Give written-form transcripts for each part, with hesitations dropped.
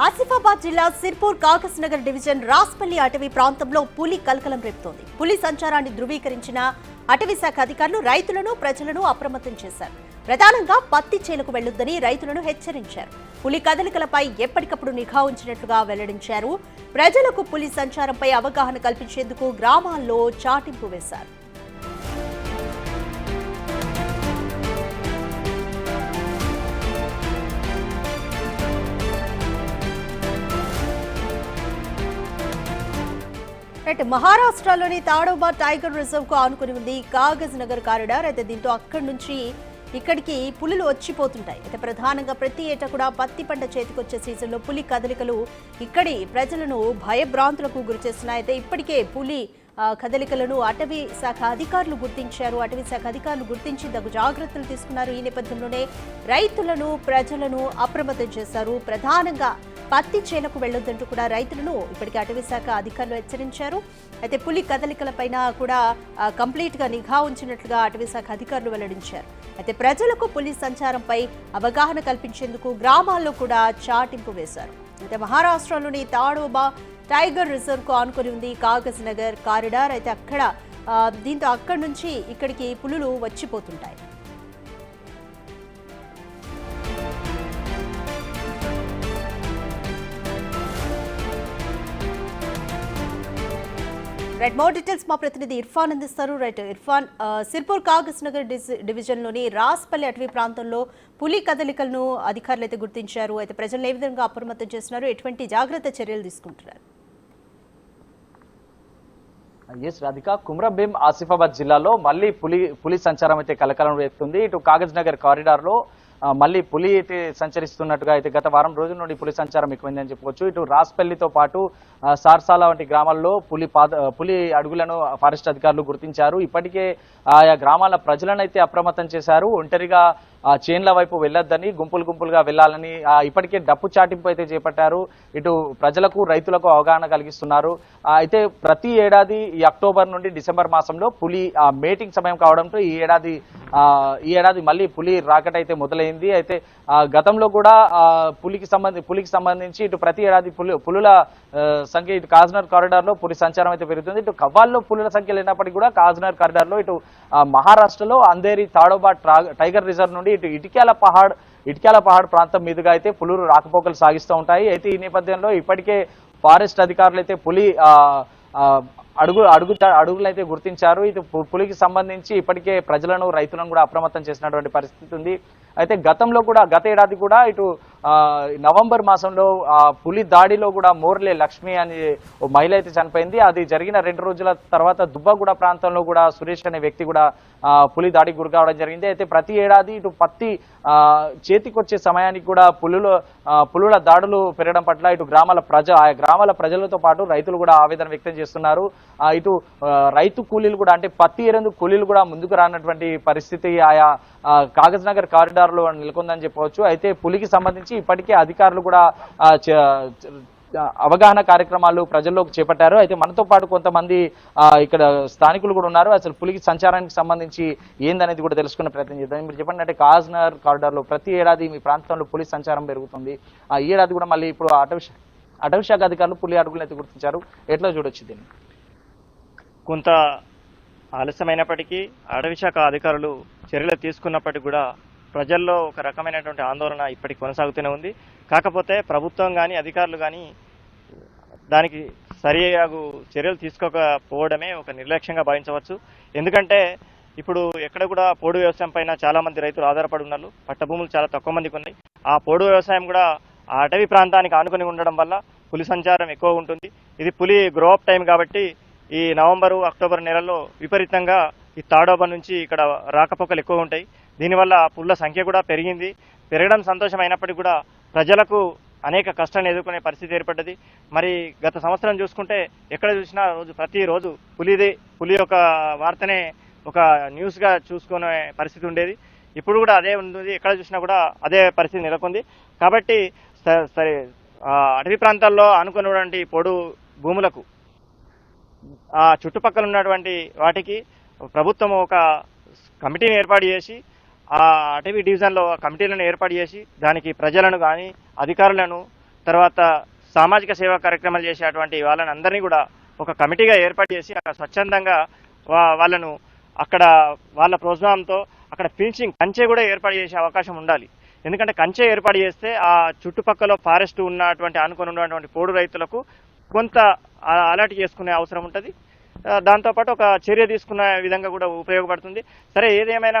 ఆసిఫాబాద్ జిల్లా సిర్పూర్ కాగజ్ నగర్ డివిజన్ రాస్పల్లి అటవీ ప్రాంతంలో పులి కలకలం రేపుతోంది. పులి సంచారాన్ని ధృవీకరించిన అటవీ శాఖ అధికారులు రైతులను ప్రజలను అప్రమత్తం చేశారు. ప్రధానంగా పత్తి చేలకు వెళ్లొద్దని రైతులను హెచ్చరించారు. పులి కదలికలపై ఎప్పటికప్పుడు నిఘా ఉంచినట్లుగా వెల్లడించారు. ప్రజలకు పులి సంచారంపై అవగాహన కల్పించేందుకు గ్రామాల్లో చాటింపు వేశారు. మహారాష్ట్రలోని తాడోబా టైగర్ రిజర్వ్ కు ఆనుకుని ఉంది కాగజ్ నగర్ కారిడార్. అయితే దీంతో అక్కడి నుంచి ఇక్కడికి పులులు వచ్చిపోతుంటాయి. అయితే ప్రధానంగా ప్రతి ఏటా కూడా పత్తి పంట చేతికొచ్చే సీజన్లో పులి కదలికలు ఇక్కడి ప్రజలను భయభ్రాంతులకు గురిచేస్తున్నాయి. అయితే ఇప్పటికే పులి కదలికలను అటవీ శాఖ అధికారులు గుర్తించారు. అటవీ శాఖ అధికారులు గుర్తించి తగు జాగ్రత్తలు తీసుకున్నారు. ఈ నేపథ్యంలోనే రైతులను ప్రజలను అప్రమత్తం చేశారు. ప్రధానంగా పత్తి చేలకు వెళ్లొద్దంటూ కూడా రైతులను ఇప్పటికే అటవీ శాఖ అధికారులు హెచ్చరించారు. అయితే పులి కదలికలపైన కూడా కంప్లీట్ గా నిఘా ఉంచినట్లుగా అటవీ శాఖ అధికారులు వెల్లడించారు. అయితే ప్రజలకు పులి సంచారంపై అవగాహన కల్పించేందుకు గ్రామాల్లో కూడా చాటింపు వేశారు. అయితే మహారాష్ట్రలోని తాడోబా టైగర్ రిజర్వ్ కు ఆనుకొని ఉంది కాగజ్ నగర్ కారిడార్. అయితే దీంతో అక్కడి నుంచి ఇక్కడికి పులులు వచ్చిపోతుంటాయి. రైట్, మోర్ డీటెయిల్స్ మా ప్రతినిధి ఇర్ఫాన్ అందిస్తారు. రైట్ ఇర్ఫాన్, సిర్పూర్ కాగజ్ నగర్ డివిజన్లోని రాస్పల్లి అటవీ ప్రాంతంలో పులి కదలికలను అధికారులు అయితే గుర్తించారు. అయితే ప్రజలను ఏ విధంగా అప్రమత్తం చేస్తున్నారు, ఎటువంటి జాగ్రత్త చర్యలు తీసుకుంటున్నారు? ఎస్ రాధిక, కుమ్రంభీం ఆసిఫాబాద్ జిల్లాలో మళ్ళీ పులి సంచారం అయితే కలకలం రేపుతుంది. ఇటు కాగజ్ నగర్ కారిడార్ లో మళ్ళీ పులి అయితే సంచరిస్తున్నట్టుగా అయితే గత వారం రోజుల నుండి పులి సంచారం ఎక్కువైందని చెప్పుకోవచ్చు. ఇటు రాస్పల్లితో పాటు సార్సాల వంటి గ్రామాల్లో పులి అడుగులను ఫారెస్ట్ అధికారులు గుర్తించారు. ఇప్పటికే ఆయా గ్రామాల ప్రజలను అయితే అప్రమత్తం చేశారు. ఒంటరిగా చేన్ల వైపు వెళ్లొద్దని, గుంపులుగా వెళ్లాలని ఇప్పటికే డప్పు చాటింపు అయితే చేపట్టారు. ఇటు ప్రజలకు రైతులకు అవగాహన కలిగిస్తున్నారు. అయితే ప్రతి ఏడాది ఈ అక్టోబర్ నుండి డిసెంబర్ మాసంలో పులి మేటింగ్ సమయం కావడంతో ఈ ఏడాది మళ్ళీ పులి రాకట్ అయితే మొదలైంది. అయితే గతంలో కూడా పులికి సంబంధించి ఇటు ప్రతి ఏడాది పులుల సంఖ్య ఇటు కాజ్నగర్ కారిడార్ లో పులి సంచారం అయితే పెరుగుతుంది. ఇటు కవ్వాల్లో పులుల సంఖ్య లేనప్పటికీ కూడా కాజ్నగర్ కారిడార్ లో ఇటు మహారాష్ట్రలో అంధేరి తాడోబా టైగర్ రిజర్వ్ నుండి ఇటు ఇటిక్యాల పహాడ్ ప్రాంతం మీదుగా అయితే పులులు రాకపోకలు సాగిస్తూ ఉంటాయి. అయితే ఈ నేపథ్యంలో ఇప్పటికే ఫారెస్ట్ అధికారులు అయితే పులి అడుగులు అయితే గుర్తించారు. ఇది పులికి సంబంధించి ఇప్పటికే ప్రజలను రైతులను కూడా అప్రమత్తం చేసినటువంటి పరిస్థితి ఉంది. అయితే గత ఏడాది కూడా ఇటు నవంబర్ మాసంలో పులి దాడిలో కూడా మోర్లే లక్ష్మి అని ఓ మహిళ అయితే చనిపోయింది. అది జరిగిన 2 రోజుల తర్వాత దుబ్బగూడ ప్రాంతంలో కూడా సురేష్ అనే వ్యక్తి కూడా పులి దాడికి గురి కావడం జరిగింది. అయితే ప్రతి ఏడాది ఇటు పత్తి చేతికొచ్చే సమయానికి కూడా పులుల దాడులు పెరగడం పట్ల ఇటు ఆయా గ్రామాల ప్రజలతో పాటు రైతులు కూడా ఆవేదన వ్యక్తం చేస్తున్నారు. ఇటు రైతు కూలీలు కూడా, అంటే పత్తి ఏరేందుకు కూలీలు కూడా ముందుకు రానటువంటి పరిస్థితి ఆయా కాగజ్ నగర్ కారిడార్ లో నెలకొందని చెప్పవచ్చు. అయితే పులికి సంబంధించి ఇప్పటికే అధికారులు కూడా అవగాహన కార్యక్రమాలు ప్రజల్లోకి చేపట్టారు. అయితే మనతో పాటు కొంతమంది ఇక్కడ స్థానికులు కూడా ఉన్నారు. అసలు పులికి సంచారానికి సంబంధించి ఏందనేది కూడా తెలుసుకునే ప్రయత్నం చేద్దాం. మీరు చెప్పండి, అంటే కాగజ్ నగర్ కారిడార్ లో ప్రతి ఏడాది మీ ప్రాంతంలో పులి సంచారం పెరుగుతుంది. ఈ ఏడాది కూడా మళ్ళీ ఇప్పుడు అటవీ శాఖ అధికారులు పులి అడుగులను అయితే గుర్తించారు. ఎట్లా చూడొచ్చు దీన్ని? కొంత ఆలస్యమైనప్పటికీ అటవీ శాఖ అధికారులు చర్యలు తీసుకున్నప్పటికీ కూడా ప్రజల్లో ఒక రకమైనటువంటి ఆందోళన ఇప్పటికి కొనసాగుతూనే ఉంది. కాకపోతే ప్రభుత్వం కానీ అధికారులు కానీ దానికి సరియగు చర్యలు తీసుకోకపోవడమే ఒక నిర్లక్ష్యంగా భావించవచ్చు. ఎందుకంటే ఇప్పుడు ఎక్కడ కూడా పోడు వ్యవసాయం పైన చాలా మంది రైతులు ఆధారపడి ఉన్నారు. పట్టభూములు చాలా తక్కువ మందికి ఉన్నాయి. ఆ పోడు వ్యవసాయం కూడా ఆ అటవీ ప్రాంతానికి ఆనుకొని ఉండడం వల్ల పులి సంచారం ఎక్కువ ఉంటుంది. ఇది పులి గ్రో అప్ టైం కాబట్టి ఈ నవంబరు అక్టోబర్ నెలల్లో విపరీతంగా ఈ తాడోబా నుంచి ఇక్కడ రాకపోకలు ఎక్కువ ఉంటాయి. దీనివల్ల పులుల సంఖ్య కూడా పెరగడం సంతోషం అయినప్పటికీ కూడా ప్రజలకు అనేక కష్టాలను ఎదుర్కొనే పరిస్థితి ఏర్పడ్డది. మరి గత సంవత్సరం చూసుకుంటే ఎక్కడ చూసినా ప్రతిరోజు పులి యొక్క వార్తనే ఒక న్యూస్గా చూసుకునే పరిస్థితి ఉండేది. ఇప్పుడు కూడా అదే ఉంది. ఎక్కడ చూసినా కూడా అదే పరిస్థితి నెలకొంది. కాబట్టి సరే అటవీ ప్రాంతాల్లో ఆనుకున్నటువంటి పొడు భూములకు ఆ చుట్టుపక్కల ఉన్నటువంటి వాటికి ప్రభుత్వం ఒక కమిటీని ఏర్పాటు చేసి ఆ అటవీ డివిజన్లో కమిటీలను ఏర్పాటు చేసి దానికి ప్రజలను కానీ అధికారులను తర్వాత సామాజిక సేవా కార్యక్రమాలు చేసేటువంటి వాళ్ళని అందరినీ కూడా ఒక కమిటీగా ఏర్పాటు చేసి అక్కడ స్వచ్ఛందంగా వాళ్ళను అక్కడ వాళ్ళ ప్రోత్సాహంతో అక్కడ ఫినిషింగ్ కంచె కూడా ఏర్పాటు చేసే అవకాశం ఉండాలి. ఎందుకంటే కంచె ఏర్పాటు చేస్తే ఆ చుట్టుపక్కల ఫారెస్ట్ ఉన్నటువంటి ఆనుకొని ఉన్నటువంటి పోడు రైతులకు కొంత అలర్ట్ చేసుకునే అవసరం ఉంటుంది. దాంతోపాటు ఒక చర్య తీసుకునే విధంగా కూడా ఉపయోగపడుతుంది. సరే, ఏదేమైనా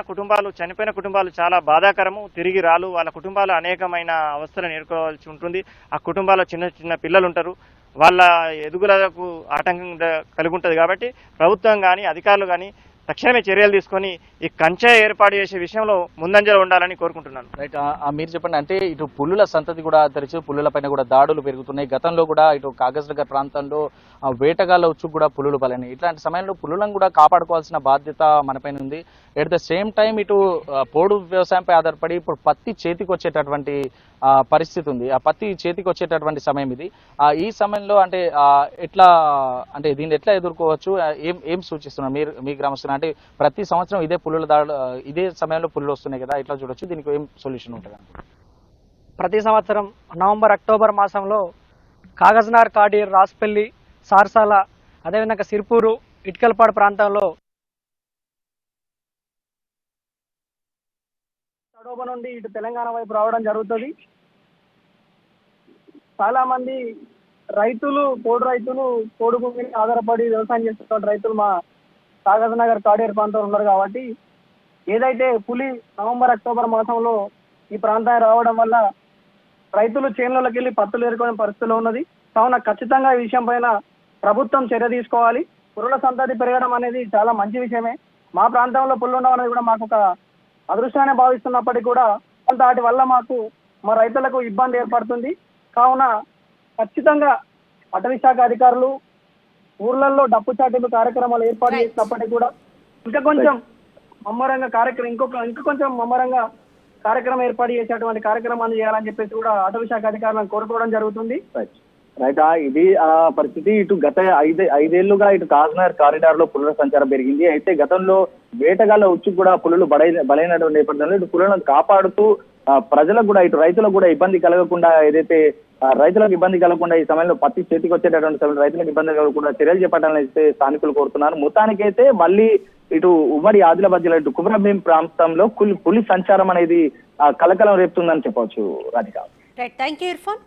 చనిపోయిన కుటుంబాలు చాలా బాధాకరము, తిరిగి రాలు. వాళ్ళ కుటుంబాలు అనేకమైన అవస్థలను ఎదుర్కోవాల్సి ఉంటుంది. ఆ కుటుంబాల్లో చిన్న చిన్న పిల్లలు ఉంటారు, వాళ్ళ ఎదుగుదలకు ఆటంకం కలిగి ఉంటుంది. కాబట్టి ప్రభుత్వం కానీ అధికారులు కానీ తక్షణమే చర్యలు తీసుకొని ఈ కంచె ఏర్పాటు చేసే విషయంలో ముందంజలో ఉండాలని కోరుకుంటున్నాను. రైట్, మీరు చెప్పండి. అంటే ఇటు పులుల సంతతి కూడా తరచు పులుల పైన కూడా దాడులు పెరుగుతున్నాయి. గతంలో కూడా ఇటు కాగజ్ నగర్ ప్రాంతంలో వేటగాళ్ళ ఉచ్చు కూడా పులులు బలైనవి. ఇట్లాంటి సమయంలో పులులను కూడా కాపాడుకోవాల్సిన బాధ్యత మనపైన ఉంది. ఎట్ ద సేమ్ టైం ఇటు పోడు వ్యవసాయంపై ఆధారపడి ఇప్పుడు పత్తి చేతికి వచ్చేటటువంటి పరిస్థితి ఉంది. ఆ పత్తి చేతికి వచ్చేటటువంటి సమయం ఇది. ఈ సమయంలో అంటే దీన్ని ఎట్లా ఎదుర్కోవచ్చు, ఏం సూచిస్తున్నారు మీ గ్రామస్తులు? అంటే ప్రతి సంవత్సరం ఇదే పులుల దాడు, ఇదే సమయంలో పులులు వస్తున్నాయి కదా, ఎట్లా చూడొచ్చు? దీనికి ఏం సొల్యూషన్ ఉంటుంది? ప్రతి సంవత్సరం నవంబర్ అక్టోబర్ మాసంలో కాగజ్నగర్ కాడీర్, రాస్పల్లి, సార్సాల, అదేవిధంగా సిర్పూరు, ఇటుకలపాడు ప్రాంతంలో తడోబ నుండి ఇటు తెలంగాణ వైపు రావడం జరుగుతుంది. చాలా మంది పోడు రైతులు పోడు భూమి మీద ఆధారపడి వ్యవసాయం చేస్తున్న రైతులు మా కాగజ్నగర్ కాడీర్ ప్రాంతంలో ఉన్నారు. కాబట్టి ఏదైతే పులి నవంబర్ అక్టోబర్ మాసంలో ఈ ప్రాంతానికి రావడం వల్ల రైతులు చేనులకి వెళ్ళి పత్తులు ఏరుకునే పరిస్థితిలో ఉన్నది. కావున ఖచ్చితంగా ఈ విషయం పైన ప్రభుత్వం చర్య తీసుకోవాలి. పులుల సంతతి పెరగడం అనేది చాలా మంచి విషయమే. మా ప్రాంతంలో పుల్లు ఉండడం అనేది కూడా మాకు ఒక అదృష్టాన్ని భావిస్తున్నప్పటికీ కూడా కొంత వాటి వల్ల మా రైతులకు ఇబ్బంది ఏర్పడుతుంది. కావున ఖచ్చితంగా అటవీ శాఖ అధికారులు ఊర్లలో డప్పు చాటింపు కార్యక్రమాలు ఏర్పాటు చేసినప్పటికీ కూడా ఇంకా కొంచెం మమ్మరంగా కార్యక్రమం ఏర్పాటు చేసేటువంటి కార్యక్రమాన్ని చేయాలని చెప్పేసి కూడా అటవీ శాఖ అధికారులను కోరుకోవడం జరుగుతుంది. రైట్, ఇది పరిస్థితి. ఇటు గత ఐదేళ్లుగా ఇటు కాగజ్నగర్ కారిడార్ లో పులుల సంచారం పెరిగింది. అయితే గతంలో వేటగాళ్ళ ఉచ్చు కూడా పులులు బలైనటువంటి నేపథ్యంలో ఇటు పులులను కాపాడుతూ ప్రజలకు కూడా ఇటు రైతులకు కూడా ఇబ్బంది కలగకుండా రైతులకు ఇబ్బంది కలగకుండా ఈ సమయంలో పత్తి చేతికి వచ్చేటటువంటి సమయంలో రైతులకు ఇబ్బంది కలగకుండా చర్యలు చేపట్టాలని అయితే స్థానికులు కోరుతున్నారు. మొత్తానికైతే మళ్ళీ ఇటు ఉమ్మడి ఆదిలాబాద్ జిల్లా ఇటు కుమ్రంభీం ప్రాంతంలో పులి సంచారం అనేది కలకలం రేపుతుందని చెప్పవచ్చు. రాధిక. Thank you Irfan.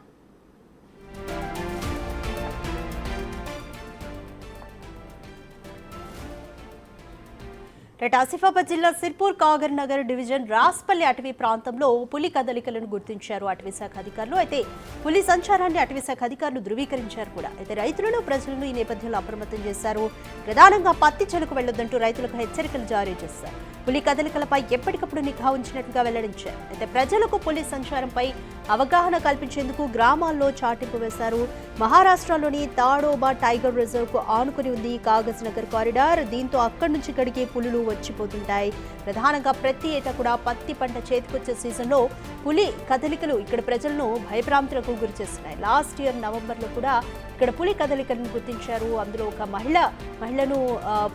ఆసిఫాబాద్ జిల్లా సిర్పూర్ కాగర్ నగర్ డివిజన్ రాస్పల్లి అటవీ ప్రాంతంలో పులి కదలికలను గుర్తించారు అటవీ శాఖ అధికారులు. అయితే పులి సంచారాన్ని అటవీ శాఖ అధికారులు ధృవీకరించారు కూడా. అయితే రైతులను ప్రజలను ఈ నేపథ్యంలో అప్రమత్తం చేశారు. ప్రధానంగా పత్తి చెలకు వెళ్లొద్దంటూ రైతులకు హెచ్చరికలు జారీ చేశారు. పులి కదలికలపై ఎప్పటికప్పుడు నిఘా ఉంచినట్లుగా వెల్లడించారు. అయితే ప్రజలకు పులి సంచారంపై అవగాహన కల్పించేందుకు గ్రామాల్లో చాటింపు వేశారు. మహారాష్ట్రలోని తాడోబా టైగర్ రిజర్వ్ కు ఆనుకుని ఉంది కాగజ్ నగర్ కారిడార్. దీంతో అక్కడి నుంచి ఇక్కడికి పులులు వచ్చిపోతుంటాయి. ప్రధానంగా ప్రతి ఏటా కూడా పత్తి పంట చేతికొచ్చే సీజన్లో పులి కదలికలు ఇక్కడ ప్రజలను భయభ్రాంతులకు గురి చేస్తున్నాయి. లాస్ట్ ఇయర్ నవంబర్లో కూడా ఇక్కడ పులి కదలికలను గుర్తించారు. అందులో ఒక మహిళను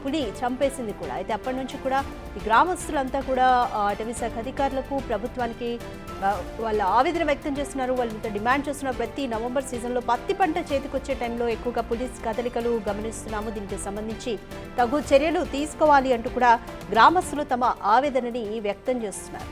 పులి చంపేసింది కూడా. అయితే అప్పటి నుంచి కూడా ఈ గ్రామస్తులంతా కూడా అటవీ శాఖ అధికారులకు, ప్రభుత్వానికి వాళ్ళ ఆవేదన వ్యక్తం చేస్తున్నారు. వాళ్ళు డిమాండ్ చేస్తున్నారు. ప్రతి నవంబర్ సీజన్లో పత్తి పంట చేతికొచ్చే టైంలో ఎక్కువగా పులిస్ కదలికలు గమనిస్తున్నాము. దీనికి సంబంధించి తగు చర్యలు తీసుకోవాలి అంటూ కూడా గ్రామస్తులు తమ ఆవేదనని వ్యక్తం చేస్తున్నారు.